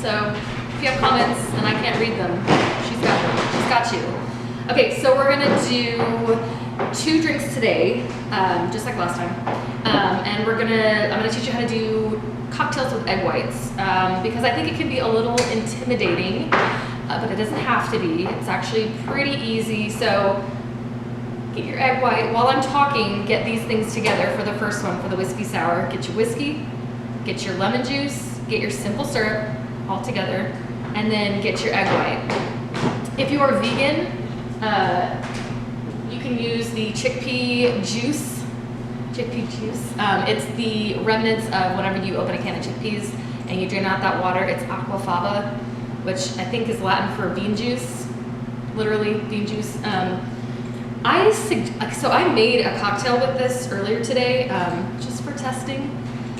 So if you have comments and I can't read them, she's got them. She's got you. Okay, so we're gonna do 2 drinks today, just like last time. And I'm gonna teach you how to do cocktails with egg whites, because I think it can be a little intimidating, but it doesn't have to be. It's actually pretty easy. So get your egg white. While I'm talking, get these things together for the first one, for the whiskey sour. Get your whiskey, get your lemon juice, get your simple syrup all together, and then get your egg white. If you are vegan, you can use the chickpea juice. It's the remnants of whenever you open a can of chickpeas and you drain out that water. It's aquafaba, which I think is Latin for bean juice, literally bean juice. So I made a cocktail with this earlier today, just for testing.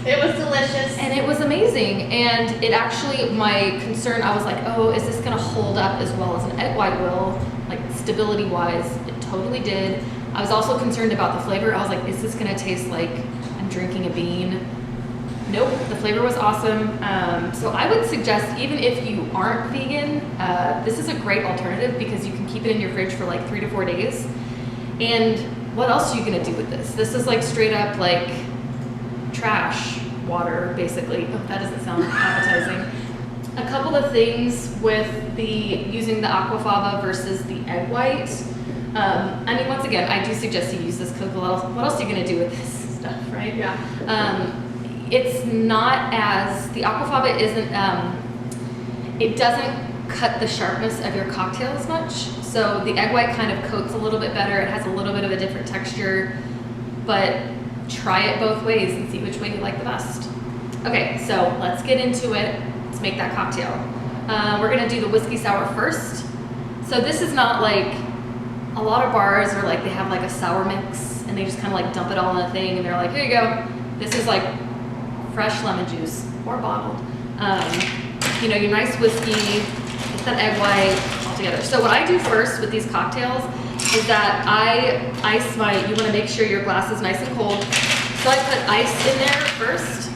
It was delicious. And it was amazing. And it actually, my concern, I was like, oh, is this gonna hold up as well as an egg white will? Like stability wise, it totally did. I was also concerned about the flavor. I was like, is this gonna taste like I'm drinking a bean? Nope, the flavor was awesome. So I would suggest, even if you aren't vegan, this is a great alternative because you can keep it in your fridge for like 3 to 4 days. And what else are you gonna do with this? This is like straight up like trash water, basically. Oh, that doesn't sound appetizing. A couple of things with using the aquafaba versus the egg white. I mean, once again, I do suggest you use this coupe. What else are you gonna do with this stuff, right? Yeah. It's not as, the aquafaba isn't, it doesn't cut the sharpness of your cocktail as much. So the egg white kind of coats a little bit better. It has a little bit of a different texture, but try it both ways and see which way you like the best. Okay, so let's get into it. Let's make that cocktail. We're gonna do the whiskey sour first. So this is not like, a lot of bars are like, they have like a sour mix and they just kind of like dump it all in a thing and they're like, here you go. This is like fresh lemon juice or bottled. You know, your nice whiskey, get that egg white all together. So what I do first with these cocktails is that I ice you wanna make sure your glass is nice and cold. So I put ice in there first.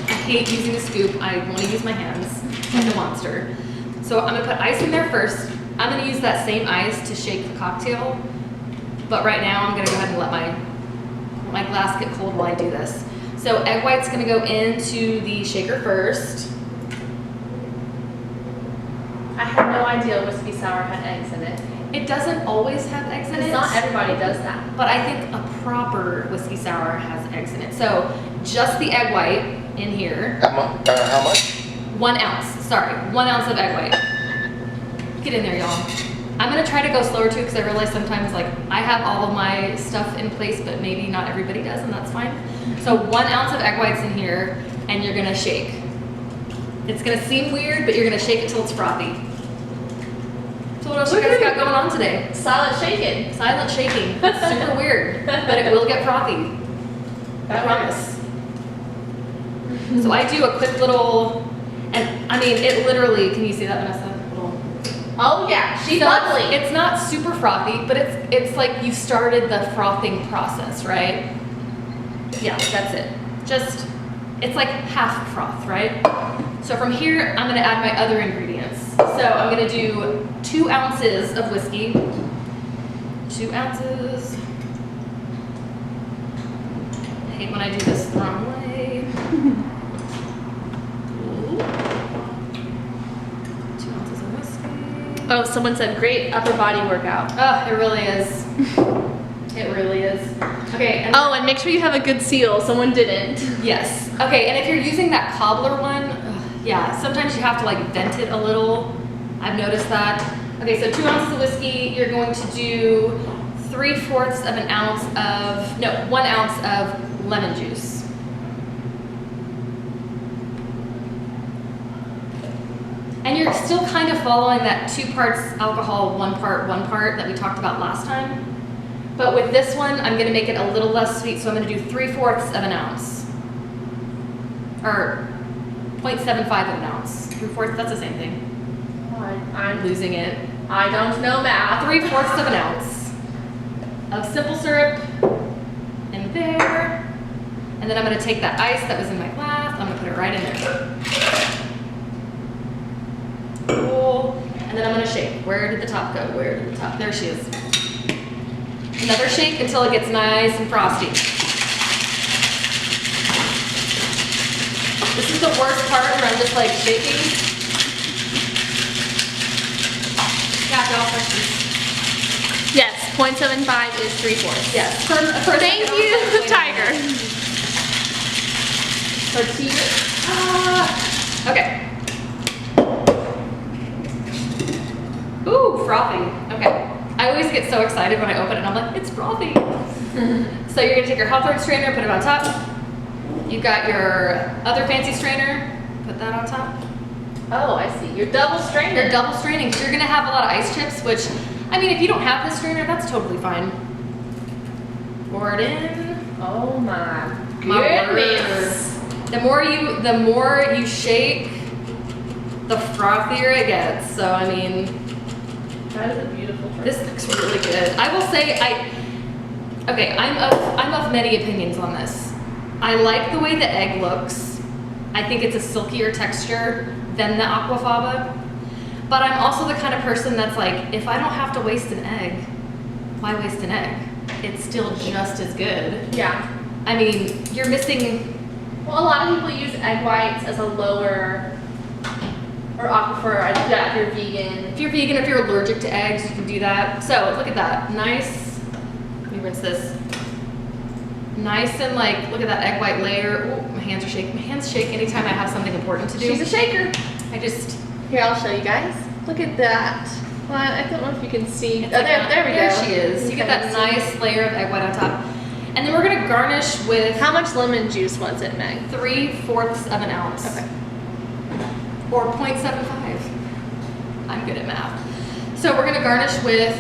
I hate using a scoop. I wanna use my hands like a monster. So I'm gonna put ice in there first. I'm gonna use that same ice to shake the cocktail, but right now I'm gonna go ahead and let my glass get cold while I do this. So egg white's gonna go into the shaker first. I had no idea whiskey sour had eggs in it. It doesn't always have eggs in it. Because not everybody does that. But I think a proper whiskey sour has eggs in it. So just the egg white in here. How much? 1 ounce, sorry, 1 ounce of egg white. Get in there, y'all. I'm gonna try to go slower too because I realize sometimes like I have all of my stuff in place, but maybe not everybody does, and that's fine. So 1 ounce of egg whites in here, and you're gonna shake. It's gonna seem weird, but you're gonna shake it till it's frothy. So what else you guys got going on today? Silent shaking. Silent shaking. It's super weird, but it will get frothy. I promise. So I do a quick little, and I mean, it literally, can you see that, Vanessa? Oh yeah, she's so bubbly. It's not super frothy, but it's like you started the frothing process, right? Yeah, that's it. Just, it's like half froth, right? So from here, I'm gonna add my other ingredients. So I'm gonna do 2 ounces of whiskey. 2 ounces. I hate when I do this the wrong way. Oh, someone said great upper body workout. Oh, it really is. It really is. Okay. And make sure you have a good seal. Someone didn't. Yes. Okay, and if you're using that cobbler one, yeah, sometimes you have to like vent it a little. I've noticed that. Okay, so 2 ounces of whiskey. You're going to do 3/4 of an ounce of, no, 1 ounce of lemon juice. And you're still kind of following that 2 parts alcohol, 1 part that we talked about last time. But with this one, I'm gonna make it a little less sweet, so I'm gonna do 3/4 of an ounce. Or 0.75 of an ounce. 3/4, that's the same thing. I'm losing it. I don't know math. 3/4 of an ounce of simple syrup in there. And then I'm gonna take that ice that was in my glass, I'm gonna put it it right in there. Cool. And then I'm gonna shake. Where did the top go? Where did the top? There she is. Another shake until it gets nice and frosty. This is the worst part where I'm just like shaking. Yeah, no questions. Yes, 0.75 is 3/4. Yes. Thank you, Tiger. Tortilla. Okay. Ooh, frothy. Okay. I always get so excited when I open it and I'm like, it's frothy. So you're gonna take your Hawthorne strainer, put it on top. You've got your other fancy strainer, put that on top. Oh, I see. You're double straining. You're double straining, so you're gonna have a lot of ice chips, which, I mean, if you don't have this strainer, that's totally fine. Pour it in. Oh my My goodness. word. The more you shake, the frothier it gets. So I mean, That is a beautiful drink. this looks really good. I will say I'm of many opinions on this. I like the way the egg looks. I think it's a silkier texture than the aquafaba. But I'm also the kind of person that's like, if I don't have to waste an egg, why waste an egg? It's still just as good. Yeah. I mean, you're missing. Well, a lot of people use egg whites as a lower or aquifer. I do that if you're vegan. If you're vegan, if you're allergic to eggs, you can do that. So look at that, nice. Let me rinse this. Nice and like, look at that egg white layer. Ooh, my hands are shaking. My hands shake anytime I have something important to do. She's a shaker. Here, I'll show you guys. Look at that. Well, I don't know if you can see. It's Oh, like there we go. There she is. You get that Okay. nice layer of egg white on top. And then we're gonna garnish with How much lemon juice was it, Meg? 3/4 of an ounce. Okay. Or 0.75. I'm good at math. So we're gonna garnish with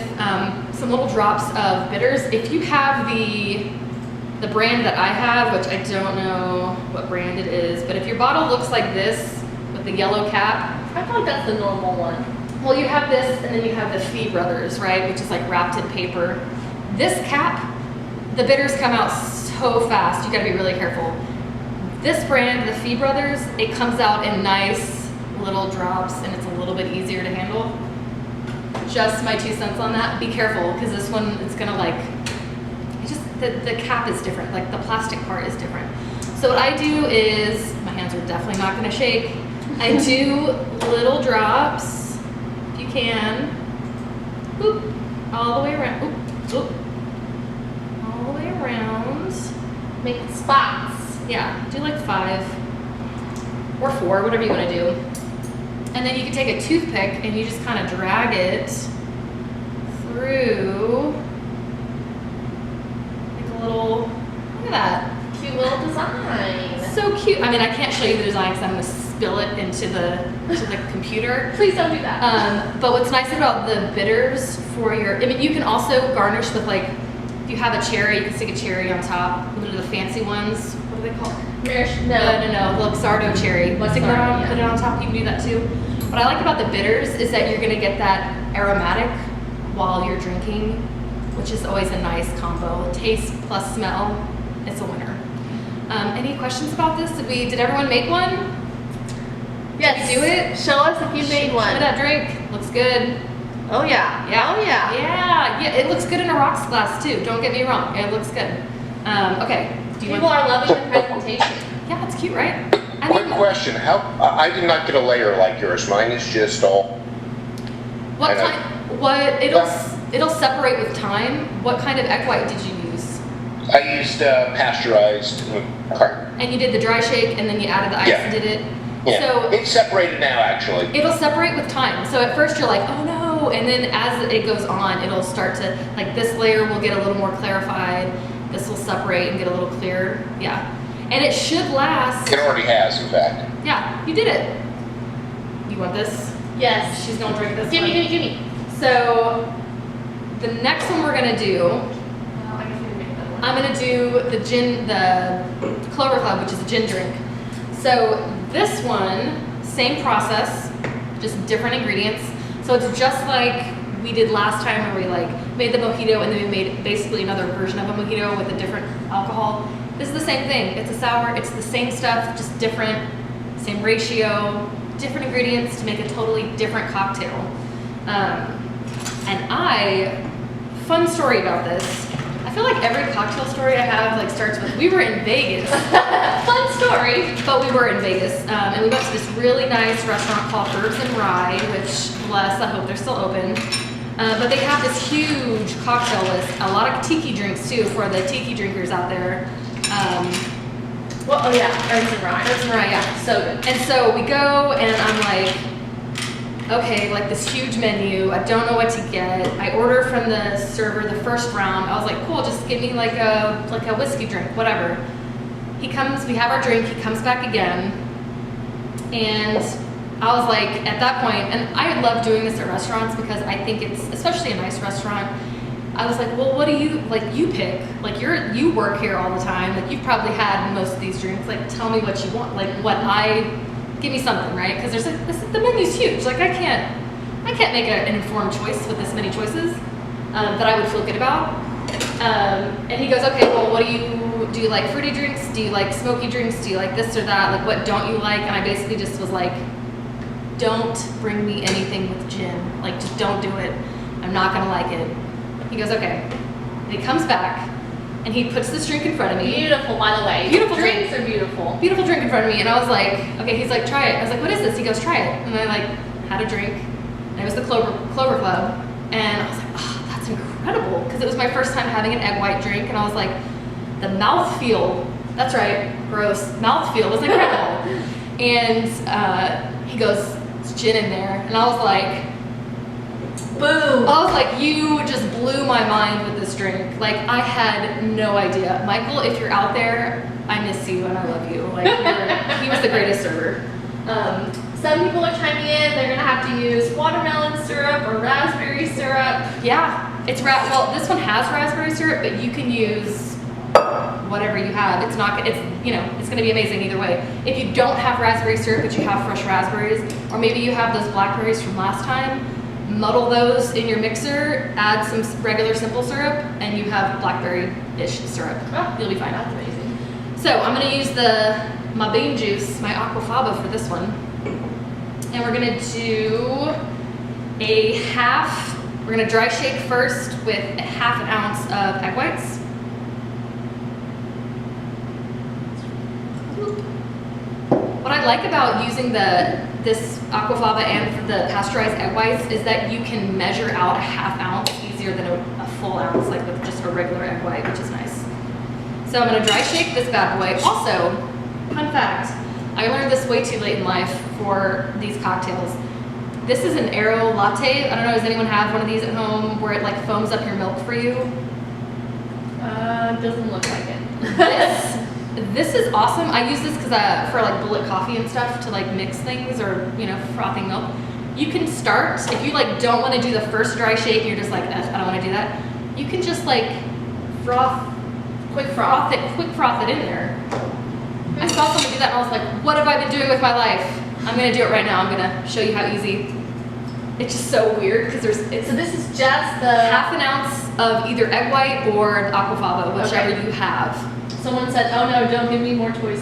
some little drops of bitters. If you have the brand that I have, which I don't know what brand it is, but if your bottle looks like this with the yellow cap, I thought that's the normal one. well, you have this and then you have the Fee Brothers, right? Which is like wrapped in paper. This cap, the bitters come out so fast, you gotta be really careful. This brand, the Fee Brothers, it comes out in nice little drops and it's a little bit easier to handle. Just my 2 cents on that. Be careful, because this one, it's gonna like, it's just, the cap is different, like the plastic part is different. So what I do is, my hands are definitely not gonna shake. I do little drops, if you can. Boop, all the way around, boop, boop. All the way around. Make spots. Yeah, do like 5 or 4, whatever you want to do. And then you can take a toothpick and you just kind of drag it through like a little, look at that. Cute little design. So cute. I mean, I can't show you the design because I'm going to spill it into the computer. Please don't do that. But what's nice about the bitters for your, I mean, you can also garnish with like, if you have a cherry, you can stick a cherry on top. One of the fancy ones. What are they called? No. No. Luxardo cherry. Stick that on, put it on top. You can do that too. What I like about the bitters is that you're gonna get that aromatic while you're drinking, which is always a nice combo. Taste plus smell, it's a winner. Any questions about this? Did everyone make one? Yes. Did we do it? Show us if you made Show one. me that drink. Looks good. Oh yeah. Yeah. Oh yeah. Yeah. It looks good in a rocks glass too. Don't get me wrong. It looks good. Okay. Do you People want? are loving the presentation. Yeah, it's cute, right? I Quick mean, question, I did not get a layer like yours, mine is just all, what I know. kind? What it'll separate with time. What kind of egg white did you use? I used pasteurized carton. And you did the dry shake, and then you added the ice Yeah. and did it. Yeah, So it's separated now actually. it'll separate with time. So at first you're like, oh no, and then as it goes on, it'll start to, like this layer will get a little more clarified. This will separate and get a little clearer. Yeah. And it should last. It already has, in fact. Yeah, you did it. You want this? Yes. She's gonna drink this Give one. me. So the next one we're gonna do, Well, I guess we can make that one. I'm gonna do the Clover Club, which is a gin drink. So this one, same process, just different ingredients. So it's just like we did last time where we like made the mojito and then we made basically another version of a mojito with a different alcohol. This is the same thing. It's a sour, it's the same stuff, just different same ratio, different ingredients to make a totally different cocktail. Fun story about this. I feel like every cocktail story I have like starts with, we were in Vegas. Fun story. But we were in Vegas, and we went to this really nice restaurant called Herbs and Rye, which, bless, I hope they're still open. But they have this huge cocktail list, a lot of tiki drinks too for the tiki drinkers out there. Well, oh yeah, Herbs and Rye. Herbs and Rye, yeah. So good. And so we go, and I'm like, okay, like this huge menu, I don't know what to get. I order from the server the first round. I was like, cool, just give me like a whiskey drink, whatever. He comes, we have our drink, he comes back again, and I was like, at that point, and I love doing this at restaurants because I think it's, especially a nice restaurant, I was like, well, what do you, like, you pick, like, you work here all the time, like, you've probably had most of these drinks, like, tell me what you want, like, give me something, right? Because there's like, the menu's huge, like, I can't make an informed choice with this many choices that I would feel good about. And he goes, okay, well, what do you like fruity drinks? Do you like smoky drinks? Do you like this or that? Like, what don't you like? And I basically just was like, don't bring me anything with gin. Like, just don't do it. I'm not gonna like it. He goes, okay. And he comes back, and he puts this drink in front of me. Beautiful, by the way. Beautiful drinks drink. are beautiful. Beautiful drink in front of me, and I was like, okay, he's like, try it. I was like, what is this? He goes, try it. And I like had a drink, and it was the Clover Club, and I was like, oh, that's incredible, because it was my first time having an egg white drink, and I was like, the mouthfeel, that's right, gross, mouthfeel was incredible. And he goes, it's gin in there, and I was like, boom. I was like, you just blew my mind with this drink. Like, I had no idea. Michael, if you're out there, I miss you and I love you. Like, he was the greatest server. Some people are chiming in, they're gonna have to use watermelon syrup or raspberry syrup. Yeah, well, this one has raspberry syrup, but you can use whatever you have. It's gonna be amazing either way. If you don't have raspberry syrup, but you have fresh raspberries, or maybe you have those blackberries from last time, muddle those in your mixer, add some regular simple syrup, and you have blackberry-ish syrup. Oh, You'll be fine. That's amazing. So I'm gonna use my bean juice, my aquafaba for this one. And we're gonna do we're gonna dry shake first with a ½ ounce of egg whites. What I like about using this aquafaba and the pasteurized egg whites is that you can measure out a ½ ounce easier than a full ounce, like with just a regular egg white, which is nice. So I'm gonna dry shake this bad boy. Also, fun fact, I learned this way too late in life for these cocktails. This is an Aero latte. I don't know, does anyone have one of these at home where it like foams up your milk for you? Doesn't look like it. This is awesome. I use this because for like bullet coffee and stuff to like mix things or frothing milk. You can start if you like don't want to do the first dry shake. You're just like I don't want to do that. You can just like quick froth it in there. I saw someone do that and I was like, what have I been doing with my life? I'm gonna do it right now. I'm gonna show you how easy. It's just so weird because So this is just the ½ ounce of either egg white or aquafaba, whichever Okay. you have. Someone said, oh no, don't give me more choices.